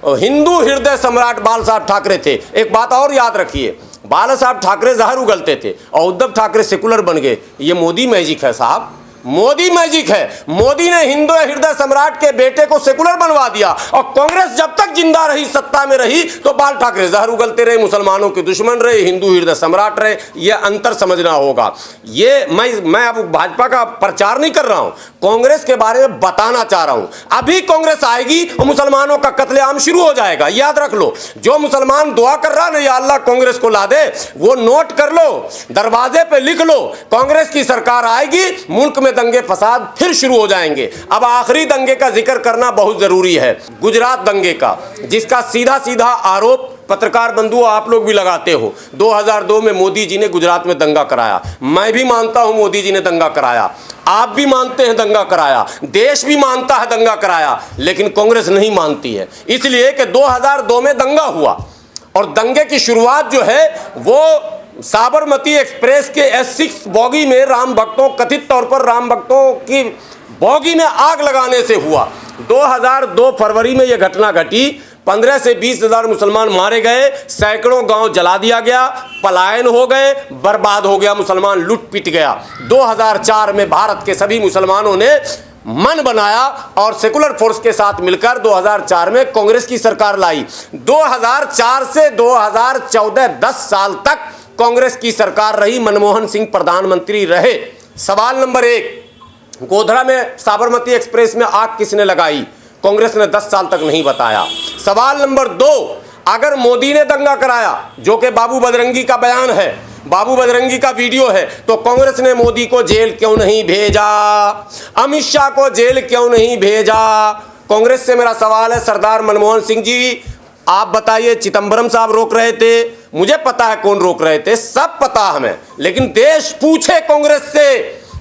हिंदू हृदय सम्राट बाला साहब ठाकरे थे। एक बात और याद रखिए, बाला साहब ठाकरे जहर उगलते थे और उद्धव ठाकरे सेकुलर बन गए। ये मोदी मैजिक है साहब, मोदी मैजिक है। मोदी ने हिंदू हृदय सम्राट के बेटे को सेकुलर बनवा दिया और कांग्रेस जब तक जिंदा रही, सत्ता में रही, तो बाल ठाकरे जहर उगलते रहे, मुसलमानों के दुश्मन रहे, हिंदू हृदय सम्राट रहे। यह अंतर समझना होगा। ये मैं अब भाजपा का प्रचार नहीं कर रहा हूं, कांग्रेस के बारे में बताना चाह रहा हूं। अभी कांग्रेस आएगी और मुसलमानों का कत्लेआम शुरू हो जाएगा, याद रख लो। जो मुसलमान दुआ कर रहा है या अल्लाह कांग्रेस को ला दे, वो नोट कर लो, दरवाजे पे लिख लो, कांग्रेस की सरकार आएगी, मुल्क में दंगे फसाद फिर शुरू हो जाएंगे। अब आखिरी दंगे का जिक्र करना बहुत जरूरी है, गुजरात दंगे का, जिसका सीधा सीधा आरोप पत्रकार बंधुओं आप लोग भी लगाते हो। 2002 में मोदी जी ने गुजरात में दंगा कराया। मैं भी मानता हूं मोदी जी ने दंगा कराया, आप भी मानते हैं दंगा कराया, देश भी मानता है दंगा कराया, लेकिन कांग्रेस नहीं मानती है। इसलिए कि 2002 में दंगा हुआ और दंगे की शुरुआत जो है वो साबरमती एक्सप्रेस के S6 बोगी में राम भक्तों, कथित तौर पर राम भक्तों की बोगी में आग लगाने से हुआ। 2002 फरवरी में यह घटना घटी। 15 से 20 हजार मुसलमान मारे गए, सैकड़ों गांव जला दिया गया, पलायन हो गए, बर्बाद हो गया, मुसलमान लुट पिट गया। 2004 में भारत के सभी मुसलमानों ने मन बनाया और सेकुलर फोर्स के साथ मिलकर 2004 में कांग्रेस की सरकार लाई। 2004 से 2014 10 साल तक कांग्रेस की सरकार रही, मनमोहन सिंह प्रधानमंत्री रहे। सवाल नंबर 1, गोधरा में साबरमती एक्सप्रेस में आग किसने लगाई? कांग्रेस ने 10 साल तक नहीं बताया। सवाल नंबर 2, अगर मोदी ने दंगा कराया, जो कि बाबू बजरंगी का बयान है, बाबू बजरंगी का वीडियो है, तो कांग्रेस ने मोदी को जेल क्यों नहीं भेजा? अमित शाह को जेल क्यों नहीं भेजा? कांग्रेस से मेरा सवाल है, सरदार मनमोहन सिंह जी, आप बताइए। चिदंबरम साहब रोक रहे थे, मुझे पता है कौन रोक रहे थे, सब पता हमें, लेकिन देश पूछे कांग्रेस से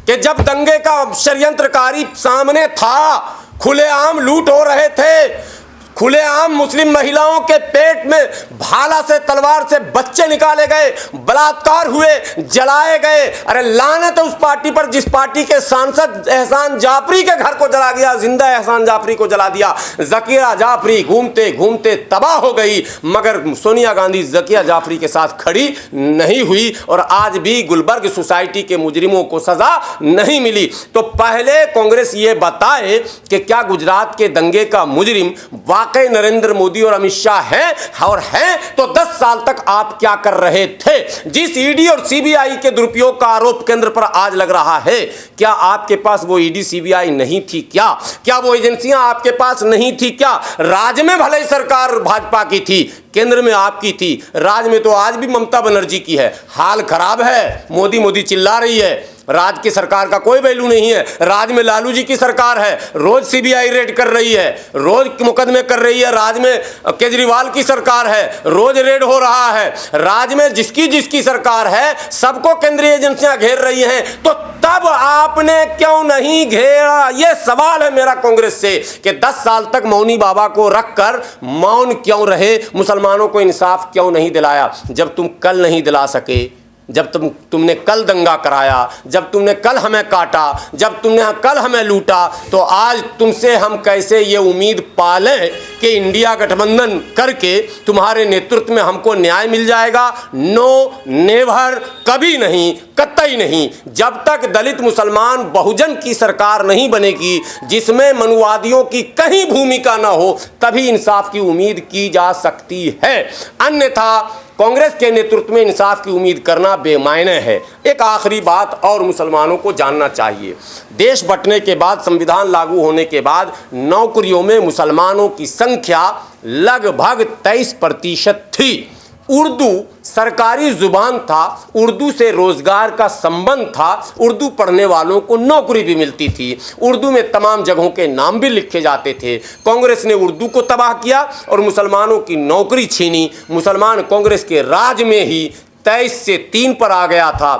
कि जब दंगे का षड्यंत्रकारी सामने था, खुलेआम लूट हो रहे थे, खुलेआम मुस्लिम महिलाओं के पेट में भाला से, तलवार से बच्चे निकाले गए, बलात्कार हुए, जलाए गए। अरे लानत है उस पार्टी पर जिस पार्टी के सांसद एहसान जाफरी के घर को जला गया, जिंदा एहसान जाफरी को जला दिया। जकिया जाफरी घूमते घूमते तबाह हो गई, मगर सोनिया गांधी जकिया जाफरी के साथ खड़ी नहीं हुई और आज भी गुलबर्ग सोसाइटी के मुजरिमों को सजा नहीं मिली। तो पहले कांग्रेस ये बताए कि क्या गुजरात के दंगे का मुजरिम वाकई नरेंद्र मोदी और अमित शाह हैं, और हैं तो 10 साल तक आप क्या कर रहे थे? जिस ईडी और सीबीआई के दुरुपयोग का आरोप केंद्र पर आज लग रहा है, क्या आपके पास वो ईडी सीबीआई नहीं थी क्या? क्या वो एजेंसियां आपके पास नहीं थी क्या? राज्य में भले ही सरकार भाजपा की थी, केंद्र में आपकी थी, राज्य में तो आज भी ममता बनर्जी की है। हाल खराब है, मोदी मोदी चिल्ला रही है, राज्य की सरकार का कोई वैल्यू नहीं है। राज्य में लालू जी की सरकार है, रोज सीबीआई रेड कर रही है, रोज मुकदमे कर रही है। राज्य में केजरीवाल की सरकार है, रोज रेड हो रहा है। राज्य में जिसकी जिसकी सरकार है, सबको केंद्रीय एजेंसियां घेर रही हैं, तो तब आपने क्यों नहीं घेरा? यह सवाल है मेरा कांग्रेस से कि 10 साल तक मौनी बाबा को रखकर मौन क्यों रहे? मुसलमानों को इंसाफ क्यों नहीं दिलाया? जब तुम कल नहीं दिला सके, जब तुमने कल दंगा कराया, जब तुमने कल हमें काटा, जब तुमने कल हमें लूटा, तो आज तुमसे हम कैसे ये उम्मीद पालें कि इंडिया गठबंधन करके तुम्हारे नेतृत्व में हमको न्याय मिल जाएगा? नो, नेवर, कभी नहीं, कतई नहीं। जब तक दलित मुसलमान बहुजन की सरकार नहीं बनेगी, जिसमें मनुवादियों की कहीं भूमिका ना हो, तभी इंसाफ की उम्मीद की जा सकती है। अन्यथा कांग्रेस के नेतृत्व में इंसाफ की उम्मीद करना बेमायने है। एक आखिरी बात और मुसलमानों को जानना चाहिए, देश बंटने के बाद, संविधान लागू होने के बाद नौकरियों में मुसलमानों की संख्या लगभग 23% थी। उर्दू सरकारी जुबान था, उर्दू से रोजगार का संबंध था, उर्दू पढ़ने वालों को नौकरी भी मिलती थी, उर्दू में तमाम जगहों के नाम भी लिखे जाते थे। कांग्रेस ने उर्दू को तबाह किया और मुसलमानों की नौकरी छीनी। मुसलमान कांग्रेस के राज में ही 23 से 3 पर आ गया था।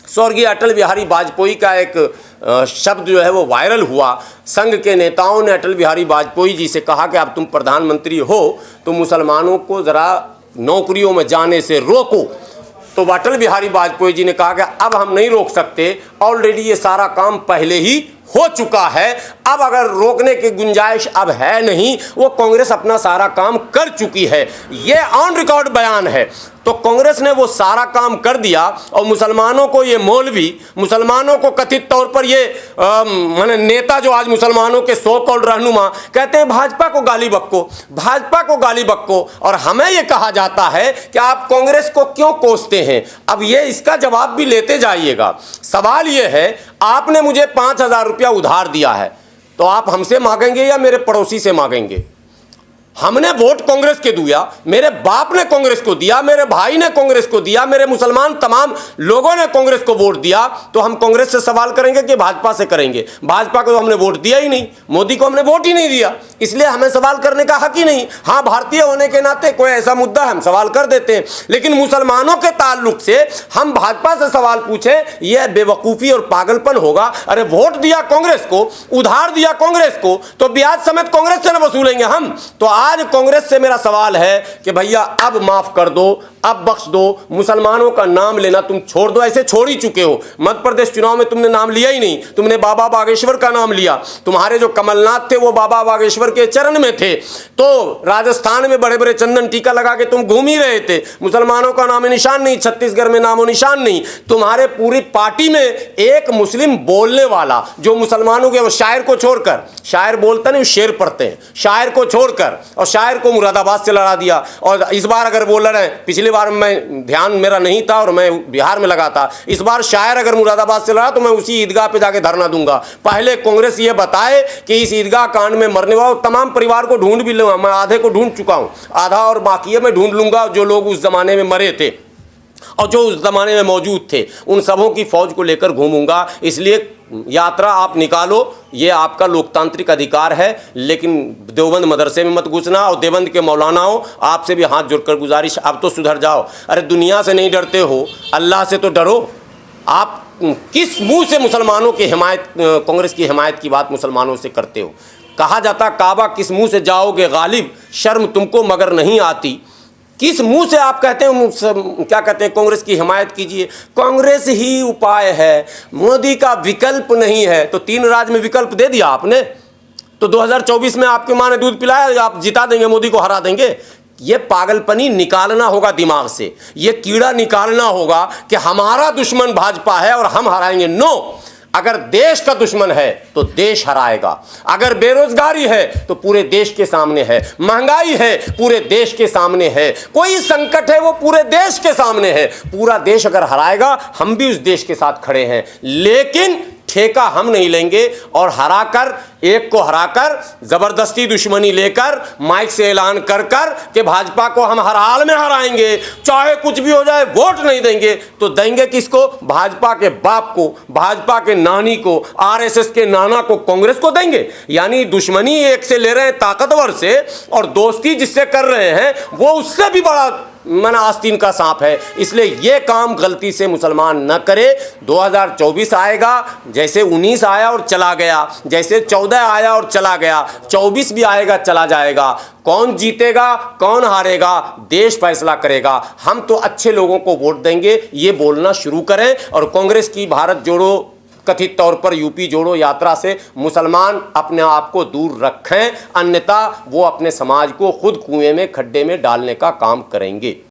स्वर्गीय अटल बिहारी वाजपेयी का एक शब्द जो है वो वायरल हुआ। संघ के नेताओं ने अटल बिहारी वाजपेयी जी से कहा कि अब तुम प्रधानमंत्री हो तो मुसलमानों को ज़रा नौकरियों में जाने से रोको। तो अटल बिहारी वाजपेयी जी ने कहा कि अब हम नहीं रोक सकते, ऑलरेडी ये सारा काम पहले ही हो चुका है। अब अगर रोकने की गुंजाइश अब है नहीं, वो कांग्रेस अपना सारा काम कर चुकी है। ये ऑन रिकॉर्ड बयान है। तो कांग्रेस ने वो सारा काम कर दिया और मुसलमानों को ये मौलवी, मुसलमानों को कथित तौर पर ये माने नेता जो आज मुसलमानों के सो कॉल्ड रहनुमा कहते हैं भाजपा को गाली बक्को, भाजपा को गाली बक्को, और हमें ये कहा जाता है कि आप कांग्रेस को क्यों कोसते हैं। अब ये इसका जवाब भी लेते जाइएगा। सवाल ये है, आपने मुझे 5,000 रुपया उधार दिया है, तो आप हमसे मांगेंगे या मेरे पड़ोसी से मांगेंगे? हमने वोट कांग्रेस के दिया, मेरे बाप ने कांग्रेस को दिया, मेरे भाई ने कांग्रेस को दिया, मेरे मुसलमान तमाम लोगों ने कांग्रेस को वोट दिया, तो हम कांग्रेस से सवाल करेंगे कि भाजपा से करेंगे? भाजपा को तो हमने वोट दिया ही नहीं, मोदी को हमने वोट ही नहीं दिया, इसलिए हमें सवाल करने का हक ही नहीं। हाँ, भारतीय होने के नाते कोई ऐसा मुद्दा है हम सवाल कर देते हैं, लेकिन मुसलमानों के ताल्लुक से हम भाजपा से सवाल पूछें, यह बेवकूफ़ी और पागलपन होगा। अरे वोट दिया कांग्रेस को, उधार दिया कांग्रेस को, तो ब्याज समेत कांग्रेस से न वसूलेंगे हम? तो आज कांग्रेस से मेरा सवाल है कि भैया अब माफ कर दो, अब बख्श दो, मुसलमानों का नाम लेना तुम छोड़ दो। ऐसे छोड़ ही चुके हो। मध्य प्रदेश चुनाव में तुमने नाम लिया ही नहीं, तुमने बाबा बागेश्वर का नाम लिया। तुम्हारे जो कमलनाथ थे वो बाबा बागेश्वर के चरण में थे। तो राजस्थान में बड़े बड़े चंदन टीका लगा के तुम घूम ही रहे थे, मुसलमानों का नाम निशान नहीं, छत्तीसगढ़ में नामो निशान नहीं। तुम्हारे पूरी पार्टी में एक मुस्लिम बोलने वाला जो मुसलमानों के, वो शायर को छोड़कर, शायर बोलता नहीं, शेर पढ़ते हैं, शायर को छोड़कर, और शायर को मुरादाबाद से लड़ा दिया। और इस बार अगर वो लड़े, पिछली बार मैं ध्यान मेरा नहीं था और मैं बिहार में लगा था, इस बार शायर अगर मुरादाबाद से लड़ा तो मैं उसी ईदगाह पे जाके धरना दूंगा। पहले कांग्रेस ये बताए कि इस ईदगाह कांड में मरने वाले तमाम परिवार को ढूंढ भी लूंगा, मैं आधे को ढूंढ चुका हूं, आधा और बाकी है मैं ढूंढ लूंगा, जो लोग उस जमाने में मरे थे और जो उस जमाने में मौजूद थे, उन सबों की फौज को लेकर घूमूंगा। इसलिए यात्रा आप निकालो, ये आपका लोकतांत्रिक अधिकार है, लेकिन देवबंद मदरसे में मत घुसना। और देवबंद के मौलानाओं, आपसे भी हाथ जोड़कर गुजारिश, अब तो सुधर जाओ। अरे दुनिया से नहीं डरते हो, अल्लाह से तो डरो। आप किस मुंह से मुसलमानों की हिमायत, कांग्रेस की हिमायत की बात मुसलमानों से करते हो? कहा जाता काबा किस मुंह से जाओगे गालिब, शर्म तुमको मगर नहीं आती। किस मुंह से आप कहते हैं, क्या कहते हैं, कांग्रेस की हिमायत कीजिए? कांग्रेस ही उपाय है, मोदी का विकल्प नहीं है। तो 3 राज्य में विकल्प दे दिया आपने, तो 2024 में आपकी माँ ने दूध पिलाया, आप जिता देंगे, मोदी को हरा देंगे। ये पागलपनी निकालना होगा दिमाग से, ये कीड़ा निकालना होगा कि हमारा दुश्मन भाजपा है और हम हराएंगे। नो, अगर देश का दुश्मन है तो देश हराएगा। अगर बेरोजगारी है तो पूरे देश के सामने है, महंगाई है पूरे देश के सामने है, कोई संकट है वो पूरे देश के सामने है। पूरा देश अगर हराएगा, हम भी उस देश के साथ खड़े हैं, लेकिन ठेका हम नहीं लेंगे। और हराकर, एक को हराकर जबरदस्ती दुश्मनी लेकर माइक से ऐलान कर कर कि भाजपा को हम हर हाल में हराएंगे, चाहे कुछ भी हो जाए, वोट नहीं देंगे, तो देंगे किसको? भाजपा के बाप को, भाजपा के नानी को, आरएसएस के नाना को, कांग्रेस को देंगे। यानी दुश्मनी एक से ले रहे हैं ताकतवर से, और दोस्ती जिससे कर रहे हैं वो उससे भी बड़ा मना आस्तीन का सांप है। इसलिए ये काम गलती से मुसलमान न करे। 2024 आएगा, जैसे 19 आया और चला गया, जैसे 14 आया और चला गया, 24 भी आएगा, चला जाएगा। कौन जीतेगा, कौन हारेगा, देश फैसला करेगा। हम तो अच्छे लोगों को वोट देंगे, ये बोलना शुरू करें। और कांग्रेस की भारत जोड़ो, कथित तौर पर यूपी जोड़ो यात्रा से मुसलमान अपने आप को दूर रखें, अन्यथा वो अपने समाज को खुद कुएं में, खड्डे में डालने का काम करेंगे।